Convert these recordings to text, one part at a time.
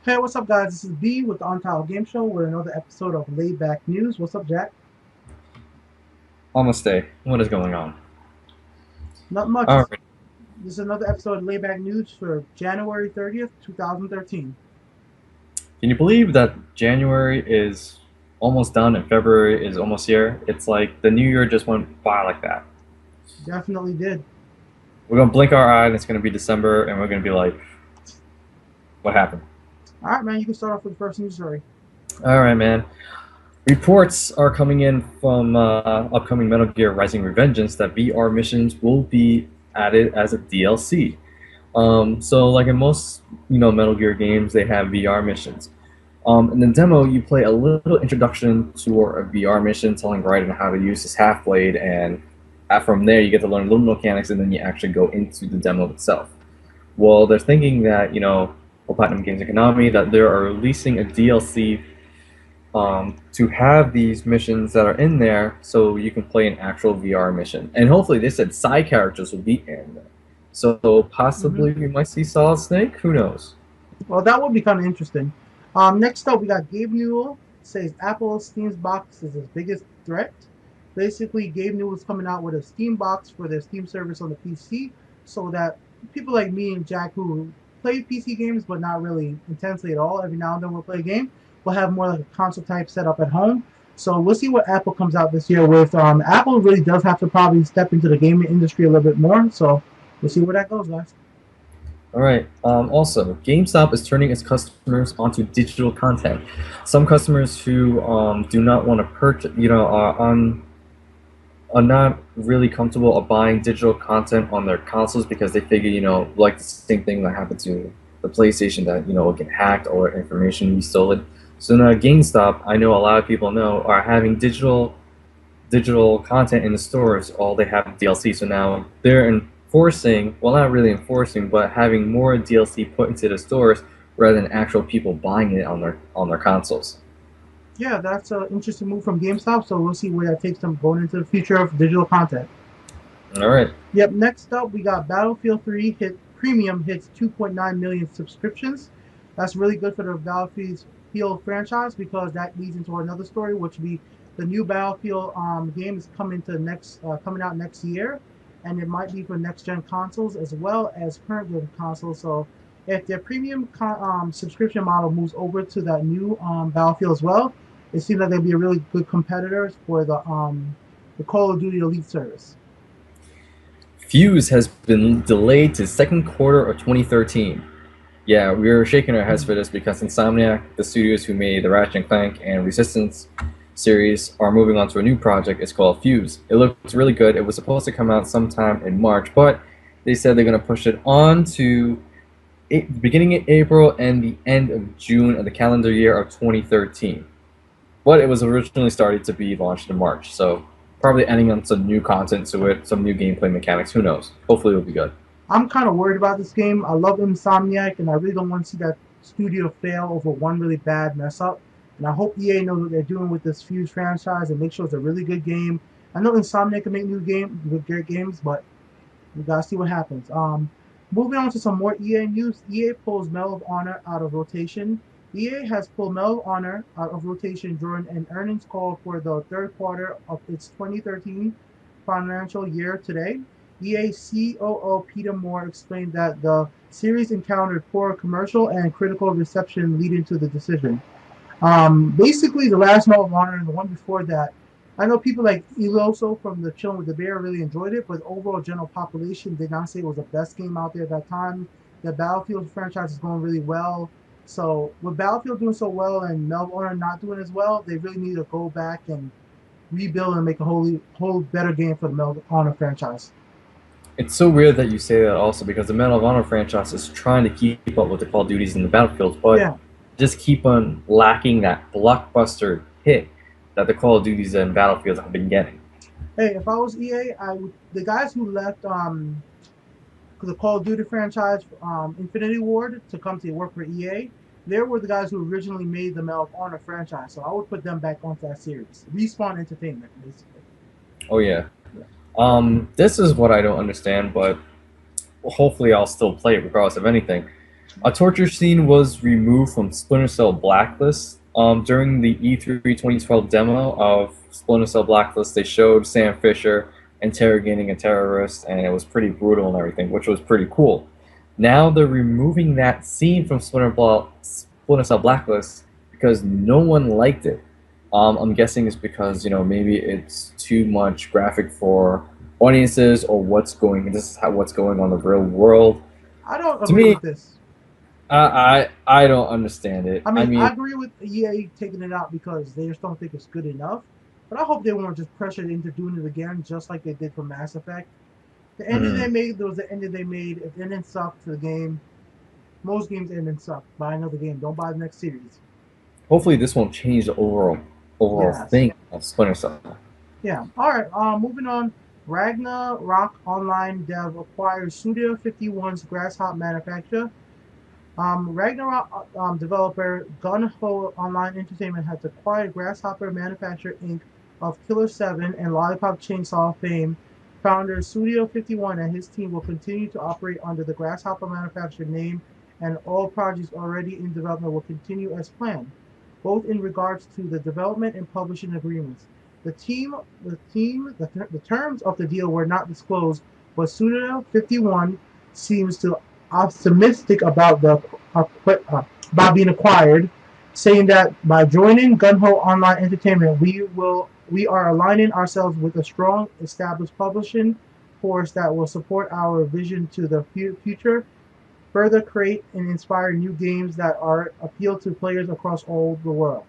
Hey, what's up, guys? This is B with the Untitled Game Show with another episode of Laid Back News. What's up, Jack? Almost day. What is going on? Not much. All This right. is another episode of Laid Back News for January 30th, 2013. Can you believe that January is almost done and February is almost here? It's like the new year just went by like that. Definitely did. We're gonna blink our eye and it's gonna be December and we're gonna be like, what happened? All right, man, you can start off with the first news story. All right, man. Reports are coming in from upcoming Metal Gear Rising Revengeance that VR missions will be added as a DLC. So like in most Metal Gear games, they have VR missions. In the demo, you play a little introduction to a VR mission, telling Raiden how to use his half blade, and from there you get to learn little mechanics, and then you actually go into the demo itself. Well, they're thinking that for Platinum Games and Konami, that they are releasing a DLC to have these missions that are in there, so you can play an actual VR mission. And hopefully, they said side characters will be in there, so hmm possibly we might see Solid Snake. Who knows? Well, that would be kind of interesting. Next up, we got Gabe Newell says Apple Steam's box is his biggest threat. Basically, Gabe Newell is coming out with a Steam box for their Steam service on the PC, so that people like me and Jack who play PC games but not really intensely at all, every now and then we'll play a game, we'll have more like a console type setup at home. So we'll see what Apple comes out this year with. Apple really does have to probably step into the gaming industry a little bit more. So we'll see where that goes, guys. All right. Also, GameStop is turning its customers onto digital content. Some customers who do not want to purchase, are not really comfortable of buying digital content on their consoles because they figure, like the same thing that happened to the PlayStation, that will get hacked or information be stolen. So now GameStop, I know a lot of people know, are having digital content in the stores. All they have DLC. So now they're enforcing, well, not really enforcing, but having more DLC put into the stores rather than actual people buying it on their consoles. Yeah, that's an interesting move from GameStop. So we'll see where that takes them going into the future of digital content. All right. Yep, next up we got Battlefield 3 hit premium hits 2.9 million subscriptions. That's really good for the Battlefield franchise because that leads into another story, which will be the new Battlefield game is coming out next year, and it might be for next gen consoles as well as current gen consoles. So if their premium subscription model moves over to that new Battlefield as well, it seems like they'll be a really good competitor for the Call of Duty Elite service. Fuse has been delayed to second quarter of 2013. Yeah, we were shaking our heads for this because Insomniac, the studios who made the Ratchet and Clank and Resistance series, are moving on to a new project. It's called Fuse. It looks really good. It was supposed to come out sometime in March, but they said they're going to push it on to beginning of April and the end of June of the calendar year of 2013. But it was originally started to be launched in March, so probably ending on some new content to it, some new gameplay mechanics. Who knows? Hopefully, it'll be good. I'm kind of worried about this game. I love Insomniac, and I really don't want to see that studio fail over one really bad mess up. And I hope EA knows what they're doing with this Fuse franchise and make sure it's a really good game. I know Insomniac can make with great games, but we gotta see what happens. Moving on to some more EA news. EA pulls Medal of Honor out of rotation. EA has pulled Medal of Honor out of rotation during an earnings call for the third quarter of its 2013 financial year today. EA COO Peter Moore explained that the series encountered poor commercial and critical reception leading to the decision. Basically, the last Medal of Honor and the one before that, I know people like Eloso from the Chilling with the Bear really enjoyed it, but the overall general population did not say it was the best game out there at that time. The Battlefield franchise is going really well. So with Battlefield doing so well and Medal of Honor not doing as well, they really need to go back and rebuild and make a whole better game for the Medal of Honor franchise. It's so weird that you say that also because the Medal of Honor franchise is trying to keep up with the Call of Duties and the Battlefields, but Yeah. just keep on lacking that blockbuster hit that the Call of Duties and Battlefields have been getting. Hey, if I was EA, I would the guys who left the Call of Duty franchise, Infinity Ward, to come to work for EA. They were the guys who originally made the Medal of Honor franchise, so I would put them back onto that series. Respawn Entertainment, basically. Oh yeah. Yeah. This is what I don't understand, but hopefully I'll still play it regardless of anything. A torture scene was removed from Splinter Cell Blacklist. During the E3 2012 demo of Splinter Cell Blacklist, they showed Sam Fisher interrogating a terrorist, and it was pretty brutal and everything, which was pretty cool. Now they're removing that scene from Splinter Cell Blacklist because no one liked it. I'm guessing it's because maybe it's too much graphic for audiences, or what's going on in the real world. I don't To agree me, with this. I don't understand it. I I mean, mean, I agree with EA taking it out because they just don't think it's good enough. But I hope they weren't just pressured into doing it again, just like they did for Mass Effect. The ending they mm, made was the ending they made. If the ending sucked to the game, most games ending suck. Buy another game. Don't buy the next series. hopefully this won't change the overall Yes. thing of Splinter Cell. Yeah. All right. Moving on. Ragnarok Online dev acquires Studio 51's Grasshopper manufacturer. Ragnarok developer Gun Ho Online Entertainment has acquired Grasshopper Manufacture Inc. of Killer 7 and Lollipop Chainsaw fame. Founder Studio 51 and his team will continue to operate under the Grasshopper Manufacture name, and all projects already in development will continue as planned, both in regards to the development and publishing agreements. The terms of the deal were not disclosed, but Studio 51 seems to optimistic about about being acquired, saying that by joining Gunho Online Entertainment, we are aligning ourselves with a strong, established publishing force that will support our vision to the future, further create and inspire new games that are appeal to players across all the world.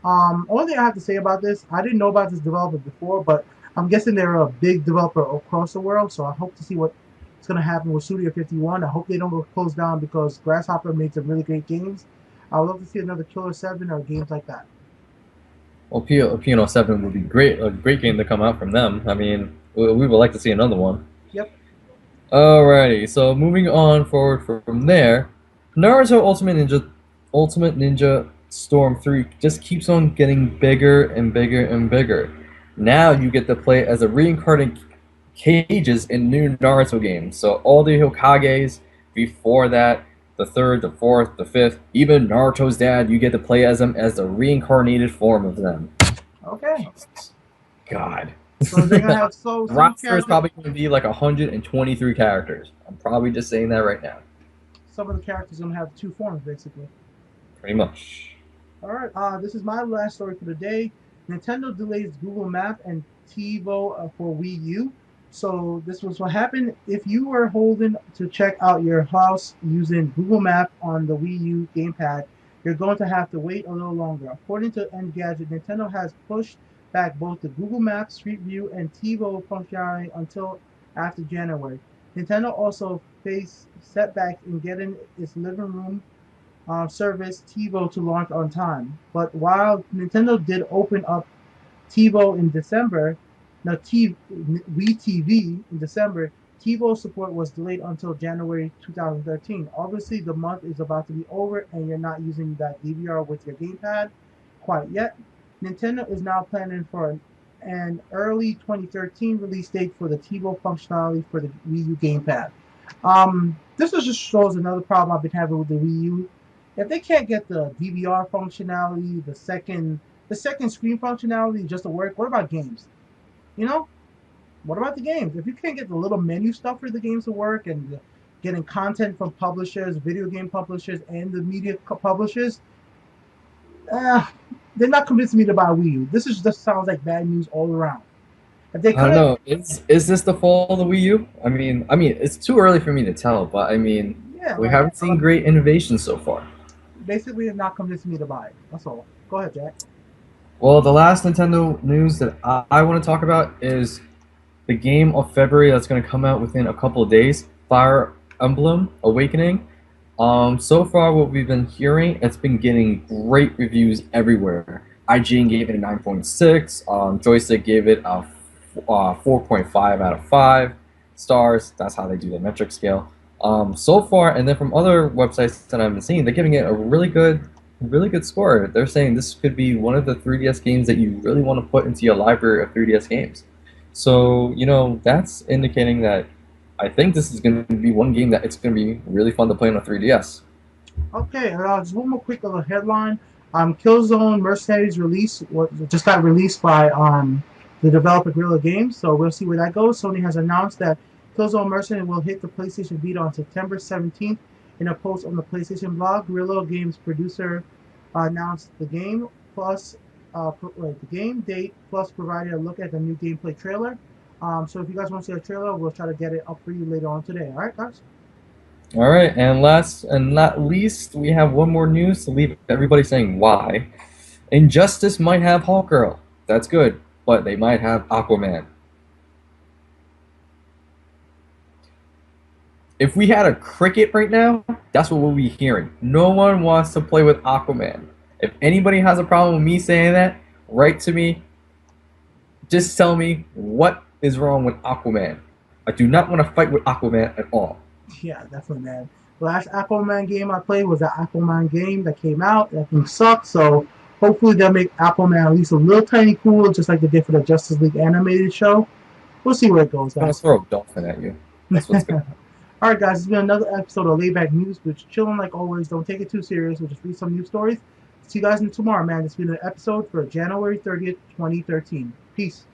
Only thing I have to say about this, I didn't know about this developer before, but I'm guessing they're a big developer across the world, so I hope to see what's going to happen with Studio 51. I hope they don't go close down because Grasshopper made some really great games. I would love to see another Killer 7 or games like that. Well, P&O 7 would be great, a great game to come out from them. I mean, we would like to see another one. Yep. Alrighty, so moving on forward from there, Naruto Ultimate Ninja Storm 3 just keeps on getting bigger and bigger and bigger. Now you get to play as a reincarnated Cages in new Naruto games. So all the Hokages before that, the third, the fourth, the fifth, even Naruto's dad, you get to play as them as the reincarnated form of them. Okay. God. So they're going to have some Roster is characters. probably going to be like 123 characters. I'm probably just saying that right now. Some of the characters are going to have two forms, basically. Pretty much. All right. This is my last story for the day. Nintendo delays Google Map and TiVo for Wii U. So this was what happened. If you were holding to check out your house using Google Map on the Wii U gamepad, you're going to have to wait a little longer. According to Engadget, Nintendo has pushed back both the Google Maps, Street View, and TiVo functionality until after January. Nintendo also faced setbacks in getting its living room service TiVo to launch on time. But while Nintendo did open up TiVo in December, now Wii TV in December, TiVo support was delayed until January 2013. Obviously, the month is about to be over and you're not using that DVR with your gamepad quite yet. Nintendo is now planning for an early 2013 release date for the TiVo functionality for the Wii U gamepad. This just shows another problem I've been having with the Wii U. If they can't get the DVR functionality, the second screen functionality just to work, what about games? You know, what about the games? If you can't get the little menu stuff for the games to work and getting content from publishers, video game publishers, and the media publishers, uh, they're not convincing me to buy Wii U. Just sounds like bad news all around. If they I don't could have, know. Is this the fall of the Wii U? I mean, it's too early for me to tell, but I mean, yeah, we like haven't seen great innovation so far. basically, it's not convincing me to buy it. That's all. Go ahead, Jack. Well, the last Nintendo news that I want to talk about is the game of February that's going to come out within a couple of days, Fire Emblem Awakening. So far, what we've been hearing, it's been getting great reviews everywhere. IGN gave it a 9.6. Joystick gave it a 4.5 out of 5 stars. That's how they do the metric scale. So far, and then from other websites that I've been seeing, they're giving it a really good score. They're saying this could be one of the 3DS games that you really want to put into your library of 3DS games. So, that's indicating that I think this is going to be one game that it's going to be really fun to play on a 3DS. Okay, just one more quick little headline. Killzone Mercenaries just got released by the developer Guerrilla Games, so we'll see where that goes. Sony has announced that Killzone Mercenary will hit the PlayStation Vita on September 17th. In a post on the PlayStation blog, Guerrilla Games producer announced the game plus the game date plus provided a look at the new gameplay trailer. So if you guys want to see a trailer, we'll try to get it up for you later on today. All right, guys. All right, and last and not least, we have one more news to leave everybody saying why. Injustice might have Hawkgirl. That's good, but they might have Aquaman. If we had a cricket right now, that's what we'll be hearing. No one wants to play with Aquaman. If anybody has a problem with me saying that, write to me. Just tell me what is wrong with Aquaman. I do not want to fight with Aquaman at all. Yeah, definitely, man. The last Aquaman game I played was the Aquaman game that came out. That thing sucked, so hopefully they'll make Aquaman at least a little tiny cool, just like they did for the Justice League animated show. We'll see where it goes, It's gonna guys. throw a dolphin at you. That's what's gonna. All right, guys, it's been another episode of Layback News, which chilling like always. Don't take it too serious. We'll just read some news stories. See you guys tomorrow, man. It's been an episode for January 30th, 2013. Peace.